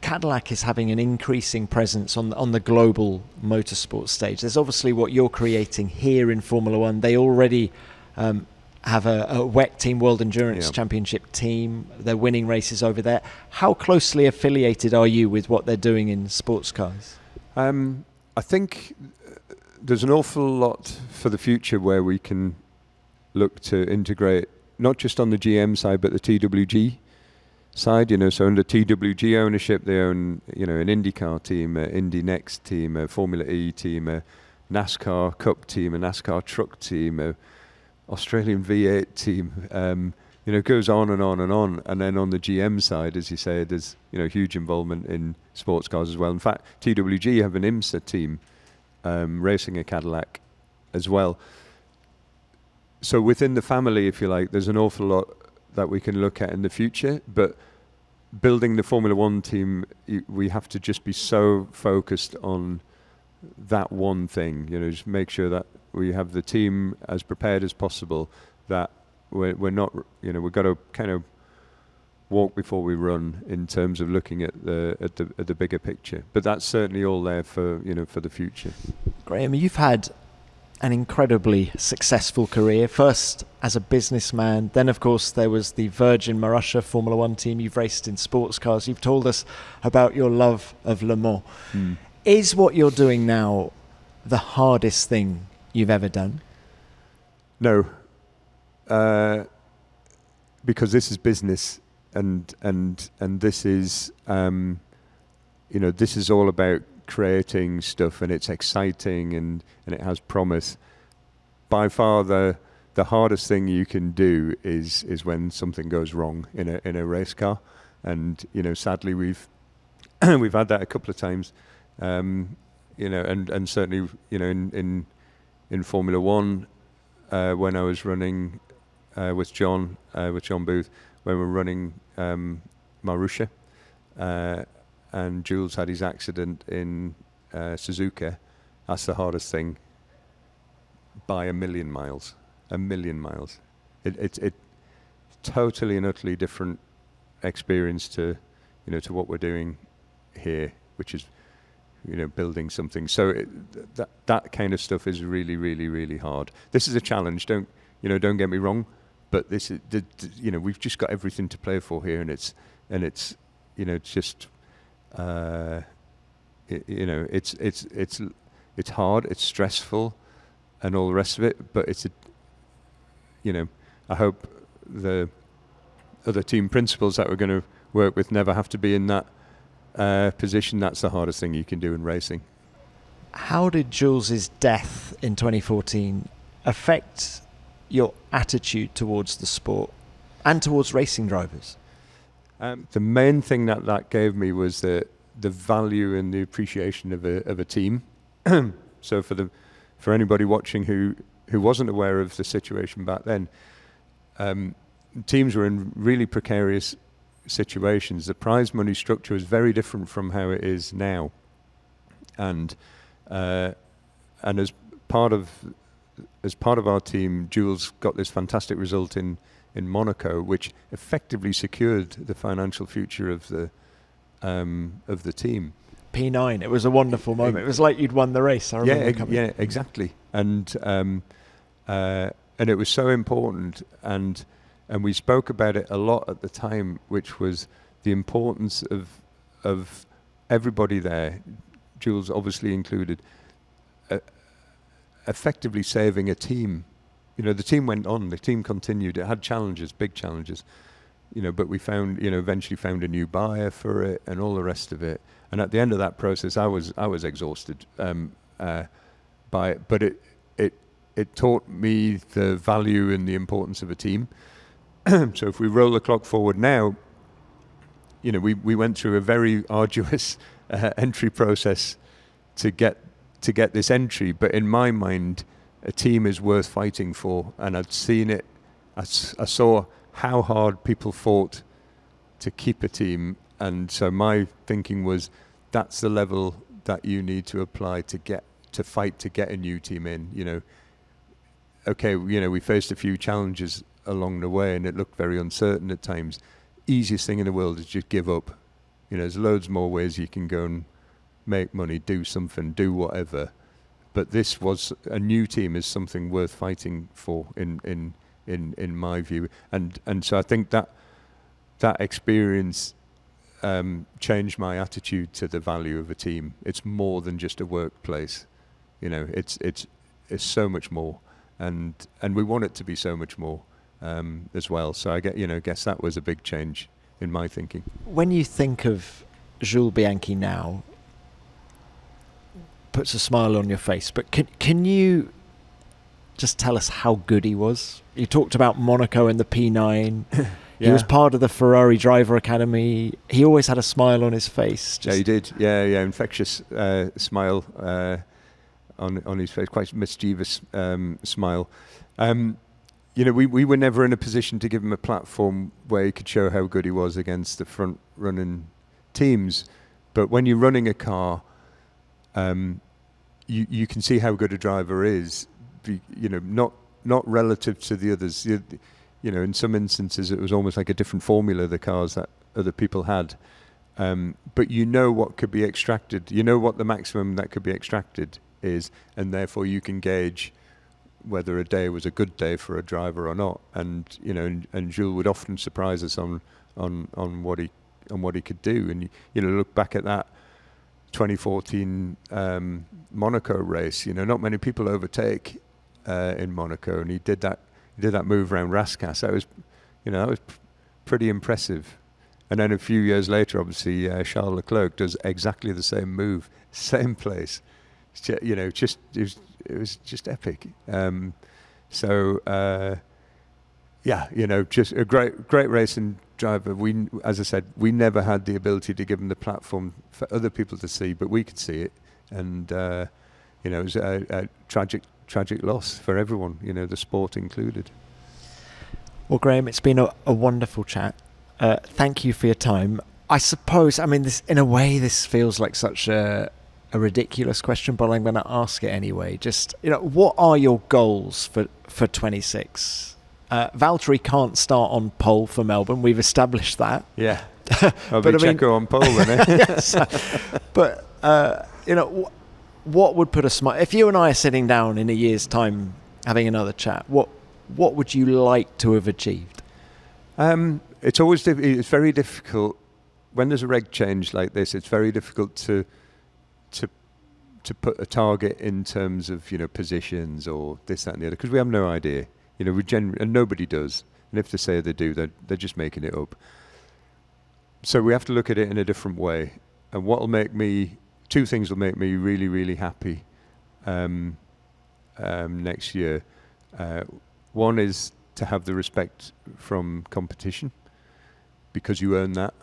Cadillac is having an increasing presence on the global motorsport stage. There's obviously what you're creating here in Formula One. They already have a WEC Team World Endurance Championship team. They're winning races over there. How closely affiliated are you with what they're doing in sports cars? I think there's an awful lot for the future where we can look to integrate, not just on the GM side, but the TWG side. So under TWG ownership, they own an IndyCar team, an Indy Next team, a Formula E team, a NASCAR Cup team, a NASCAR Truck team, a Australian V8 team. It goes on and on and on. And then on the GM side, as you say, there's huge involvement in sports cars as well. In fact, TWG have an IMSA team racing a Cadillac as well. So within the family, if you like, there's an awful lot that we can look at in the future. But building the Formula One team, we have to just be so focused on that one thing. Just make sure that we have the team as prepared as possible, that we're not, we've got to kind of walk before we run in terms of looking at the bigger picture. But that's certainly all there for the future. Graeme, you've had an incredibly successful career, first as a businessman, then of course there was the Virgin Marussia Formula One team. You've raced in sports cars. You've told us about your love of Le Mans. Is what you're doing now the hardest thing you've ever done? No, because this is business, and this is this is all about creating stuff, and it's exciting and it has promise. By far the hardest thing you can do is when something goes wrong in a race car, and sadly we've had that a couple of times, and certainly in Formula One, when I was running with John Booth, when we were running Marussia, and Jules had his accident in Suzuka. That's the hardest thing by a million miles. It's totally and utterly different experience to what we're doing here, which is building something. So that kind of stuff is really, really, really hard. This is a challenge. Don't get me wrong, but this is we've just got everything to play for here, and it's just it's hard, it's stressful, and all the rest of it. But I hope the other team principals that we're going to work with never have to be in that position. That's the hardest thing you can do in racing. How did Jules's death in 2014 affect your attitude towards the sport and towards racing drivers? The main thing that gave me was the value and the appreciation of a team. So for anybody watching who wasn't aware of the situation back then, teams were in really precarious situations. The prize money structure was very different from how it is now, and as part of our team, Jules got this fantastic result in Monaco, which effectively secured the financial future of the team. P9, it was a wonderful moment. It was like you'd won the race. I remember coming. Yeah, exactly. And it was so important, and we spoke about it a lot at the time, which was the importance of everybody there, Jules obviously included, effectively saving a team. The team went on, the team continued. It had challenges, big challenges, but we eventually found a new buyer for it and all the rest of it. And at the end of that process, I was exhausted by it, but it taught me the value and the importance of a team. So if we roll the clock forward now, we went through a very arduous entry process to get this entry. But in my mind, a team is worth fighting for, and I'd seen it. I saw how hard people fought to keep a team, and so my thinking was, that's the level that you need to apply to fight to get a new team in. Okay, we faced a few challenges along the way, and it looked very uncertain at times. Easiest thing in the world is just give up. There's loads more ways you can go and make money, do something, do whatever. But this was a new team is something worth fighting for in my view, and so I think that experience changed my attitude to the value of a team. It's more than just a workplace, it's so much more, and we want it to be so much more as well. So I guess that was a big change in my thinking. When you think of Jules Bianchi now, puts a smile on your face, but can you just tell us how good he was? You talked about Monaco and the P9. He was part of the Ferrari Driver Academy. He always had a smile on his face. Yeah, he did. Yeah, infectious smile on his face, quite mischievous smile. We were never in a position to give him a platform where he could show how good he was against the front-running teams. But when you're running a car, you can see how good a driver is. Not relative to the others. In some instances, it was almost like a different formula, the cars that other people had. But what could be extracted. What the maximum that could be extracted is, and therefore you can gauge whether a day was a good day for a driver or not. And and Jules would often surprise us on what he could do. And look back at that 2014 Monaco race. Not many people overtake in Monaco, and he did that move around Rascasse. That was pretty impressive. And then a few years later, obviously, Charles Leclerc does exactly the same move, same place. It was just epic. Just a great racing driver. As I said, we never had the ability to give him the platform for other people to see, but we could see it, and it was a tragic loss for everyone, the sport included. Well, Graeme, it's been a wonderful chat. Thank you for your time. I suppose, this in a way, this feels like such a ridiculous question, but I'm going to ask it anyway. Just, what are your goals for 26? Valtteri can't start on pole for Melbourne. We've established that. Yeah. I'll be Checo on pole then, eh? Yes. But, what would put a smile? If you and I are sitting down in a year's time having another chat, what would you like to have achieved? It's very difficult when there's a reg change like this. It's very difficult to put a target in terms of positions or this, that, and the other, because we have no idea. And nobody does. And if they say they do, they're just making it up. So we have to look at it in a different way. And two things will make me really, really happy next year. One is to have the respect from competition, because you earn that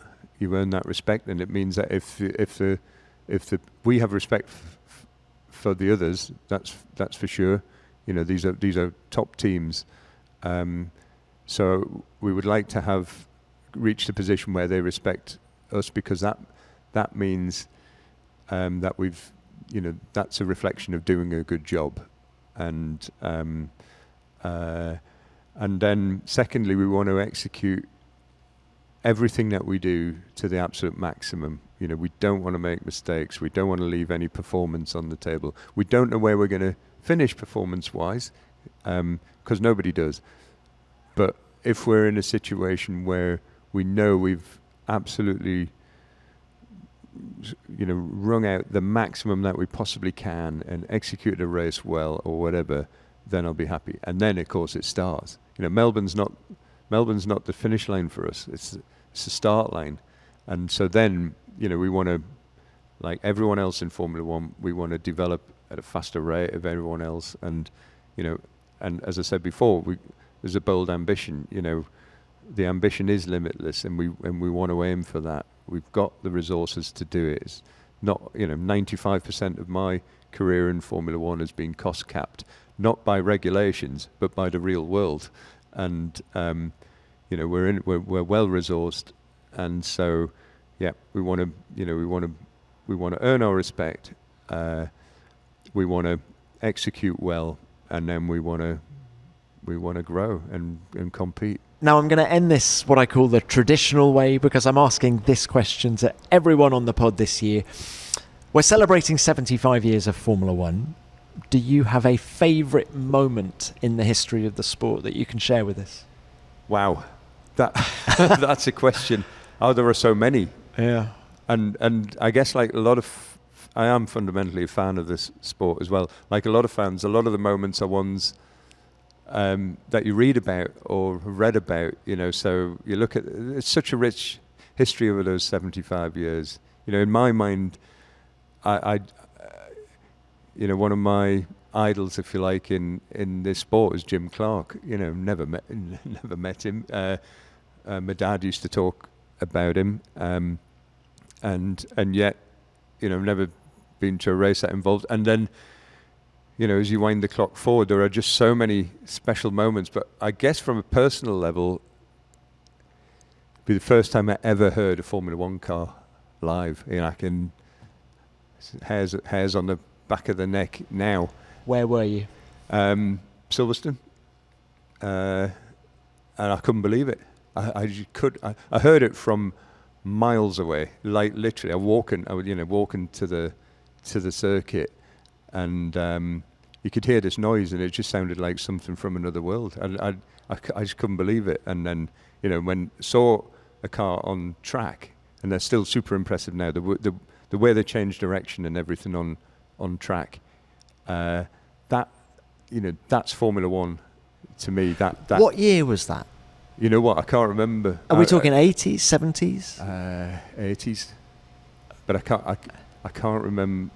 respect, and it means that if we have respect for the others, that's for sure. These are top teams, so we would like to have reached a position where they respect us, because that means that we've that's a reflection of doing a good job, and then secondly, we want to execute everything that we do to the absolute maximum. We don't want to make mistakes. We don't want to leave any performance on the table. We don't know where we're going to finish performance-wise, because nobody does. But if we're in a situation where we know we've absolutely wrung out the maximum that we possibly can and executed a race well or whatever, then I'll be happy. And then, of course, it starts. Melbourne's not the finish line for us. It's the start line. And so then, we want to, like everyone else in Formula One, we want to develop at a faster rate of everyone else. And, and as I said before, there's a bold ambition. The ambition is limitless, and we want to aim for that. We've got the resources to do it. It's not, 95% of my career in Formula One has been cost capped, not by regulations, but by the real world. And we're well resourced, and so we want to earn our respect. We want to execute well, and then we want to grow and compete. Now I'm going to end this what I call the traditional way, because I'm asking this question to everyone on the pod this year. We're celebrating 75 years of Formula One. Do you have a favourite moment in the history of the sport that you can share with us? Wow, that's a question. Oh, there are so many. Yeah. And I guess like a lot of, I am fundamentally a fan of this sport as well. Like a lot of fans, a lot of the moments are ones that you read about or have read about. So you look at, it's such a rich history over those 75 years. In my mind, I one of my idols, if you like, in this sport is Jim Clark. Never met him. My dad used to talk about him, and yet, never been to a race that involved. And then, as you wind the clock forward, there are just so many special moments. But I guess from a personal level, it'd be the first time I ever heard a Formula One car live. I can hairs on the back of the neck now. Where were you? Silverstone, and I couldn't believe it. I heard it from miles away, like literally. I would walking to the circuit, and you could hear this noise, and it just sounded like something from another world. I just couldn't believe it. And then when saw a car on track, and they're still super impressive now. The way they changed direction and everything on track, that's Formula One to me. That What year was that? You know what? I can't remember. Are we talking 80s, 70s? 80s, but I can't remember.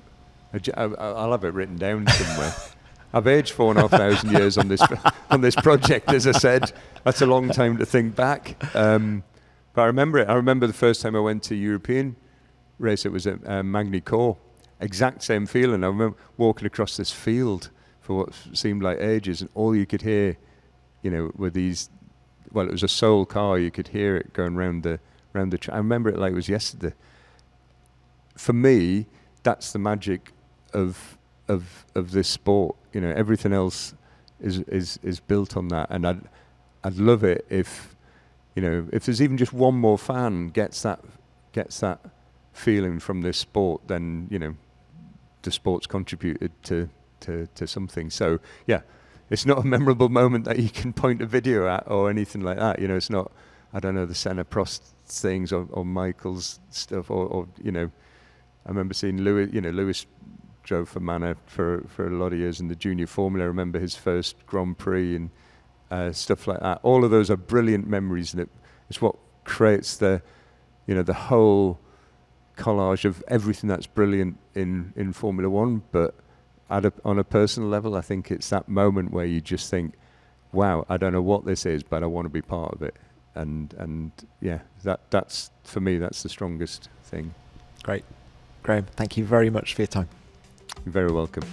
I'll have it written down somewhere. I've aged 4,500 years on this project. As I said, that's a long time to think back. But I remember it. I remember the first time I went to a European race. It was at Magny Cours. Exact same feeling. I remember walking across this field for what seemed like ages, and all you could hear, were these. Well, it was a Soul car. You could hear it going round the track. I remember it like it was yesterday. For me, that's the magic of this sport. Everything else is built on that, and I'd love it if there's even just one more fan gets that feeling from this sport, then the sport's contributed to something. So yeah, it's not a memorable moment that you can point a video at or anything like that. It's not, I don't know, the Senna Prost things or Michael's stuff or I remember seeing Lewis drove for Manor for a lot of years in the junior Formula. I remember his first Grand Prix and stuff like that. All of those are brilliant memories, and it's what creates the whole collage of everything that's brilliant in Formula One. But on a personal level, I think it's that moment where you just think, wow, I don't know what this is, but I want to be part of it. And yeah, that's for me, that's the strongest thing. Great. Graeme, thank you very much for your time. You're very welcome.